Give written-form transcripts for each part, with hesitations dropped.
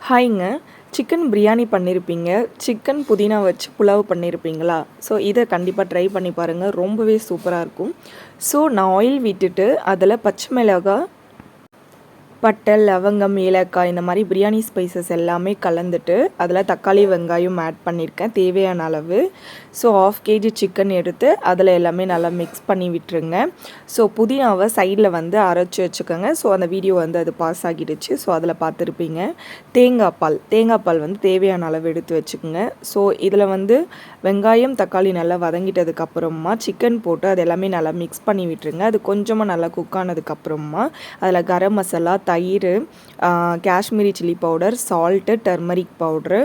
ஹாய்ங்க. Chicken biryani பண்ணியிருப்பீங்க. Chicken புதினா வச்சு புலாவ் பண்ணியிருப்பீங்களா? ஸோ இதை கண்டிப்பாக ட்ரை பண்ணி பாருங்கள். ரொம்பவே சூப்பராக இருக்கும். ஸோ நான் ஆயில் விட்டுட்டு அதில் பச்சை மிளகாய், பட்டை, லவங்கம், ஏலக்காய் இந்த மாதிரி பிரியாணி ஸ்பைசஸ் எல்லாமே கலந்துட்டு அதில் தக்காளி, வெங்காயம் ஆட் பண்ணியிருக்கேன் தேவையான அளவு. ஸோ 1/2 kg சிக்கன் எடுத்து அதில் எல்லாமே நல்லா மிக்ஸ் பண்ணி விட்டுருங்க. ஸோ புதினாவை சைடில் அரைச்சி வச்சுக்கோங்க. ஸோ அந்த வீடியோ அது பாஸ் ஆகிடுச்சு. ஸோ அதில் பார்த்துருப்பீங்க. தேங்காய் பால் தேவையான அளவு எடுத்து வச்சுக்கோங்க. ஸோ இதில் வெங்காயம், தக்காளி நல்லா வதங்கிட்டதுக்கப்புறமா சிக்கன் போட்டு அது எல்லாமே நல்லா மிக்ஸ் பண்ணி விட்டுருங்க. அது கொஞ்சமாக நல்லா குக் ஆனதுக்கப்புறமா அதில் கரம் மசாலா, தயிர், Kashmiri chilli powder, salt, turmeric powder,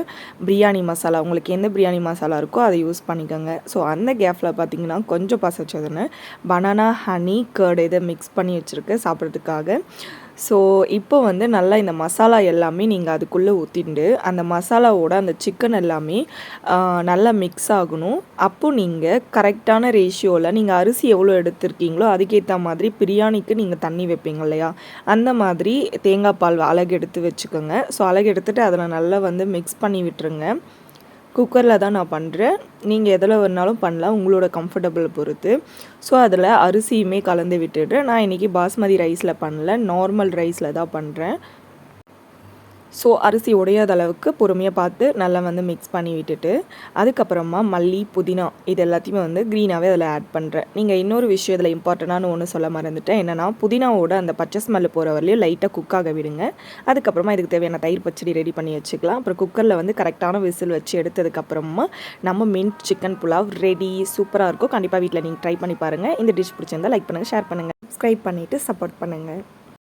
biryani masala, உங்களுக்கு எந்த பிரியாணி மசாலா இருக்கோ அதை யூஸ் பண்ணிக்கோங்க. ஸோ அந்த கேப்பில் பார்த்தீங்கன்னா கொஞ்சம் பசச்சதுன்னு பனானா, ஹனி, கர்டு இதை மிக்ஸ் பண்ணி வச்சுருக்கேன் சாப்பிட்றதுக்காக. ஸோ இப்போ நல்லா இந்த மசாலா எல்லாமே நீங்கள் அதுக்குள்ளே ஊற்றிட்டு அந்த மசாலாவோட அந்த சிக்கன் எல்லாமே நல்லா மிக்ஸ் ஆகணும். அப்போது நீங்கள் கரெக்டான ரேஷியோவில் நீங்கள் அரிசி எவ்வளோ எடுத்துருக்கீங்களோ அதுக்கேற்ற மாதிரி பிரியாணிக்கு நீங்கள் தண்ணி வைப்பீங்க இல்லையா, அந்த மாதிரி தேங்காய் பால் அழகு எடுத்து வச்சுக்கோங்க. ஸோ அழகு எடுத்துகிட்டு அதில் நல்லா மிக்ஸ் பண்ணி விட்டுருங்க. குக்கரில் தான் நான் பண்ணுறேன். நீங்கள் எதில் வேணாலும் பண்ணலாம், உங்களோட கம்ஃபர்டபுள் பொறுத்து. ஸோ அதில் அரிசியுமே கலந்து விட்டுட்டு, நான் இன்றைக்கி பாஸ்மதி ரைஸில் பண்ணல, நார்மல் ரைஸில் தான் பண்ணுறேன். ஸோ அரிசி உடையாத அளவுக்கு பொறுமையாக பார்த்து நல்லா மிக்ஸ் பண்ணி விட்டுட்டு அதுக்கப்புறமா மல்லி, புதினா இது எல்லாத்தையுமே க்ரீனாகவே அதில் ஆட் பண்ணுறேன். நீங்கள் இன்னொரு விஷயம் இதில் இம்பார்ட்டண்டான ஒன்று சொல்ல மறந்துட்டேன். என்னென்னா புதினாவோட அந்த பச்சை ஸ்மெல் போகிற வரலையும் லைட்டாக குக் ஆக விடுங்க. அதுக்கப்புறமா இதுக்கு தேவையான தயிர் பச்சடி ரெடி பண்ணி வச்சுக்கலாம். அப்புறம் குக்கரில் கரெக்டான விசில் வச்சு எடுத்ததுக்கப்புறமா நம்ம மின்ட் சிக்கன் புலாவ் ரெடி. சூப்பராக இருக்கும். கண்டிப்பாக வீட்டில் நீங்கள் ட்ரை பண்ணி பாருங்கள். இந்த டிஷ் பிடிச்சிருந்தால் லைக் பண்ணுங்கள், ஷேர் பண்ணுங்கள், சப்ஸ்கிரைப் பண்ணிவிட்டு சப்போர்ட் பண்ணுங்கள்.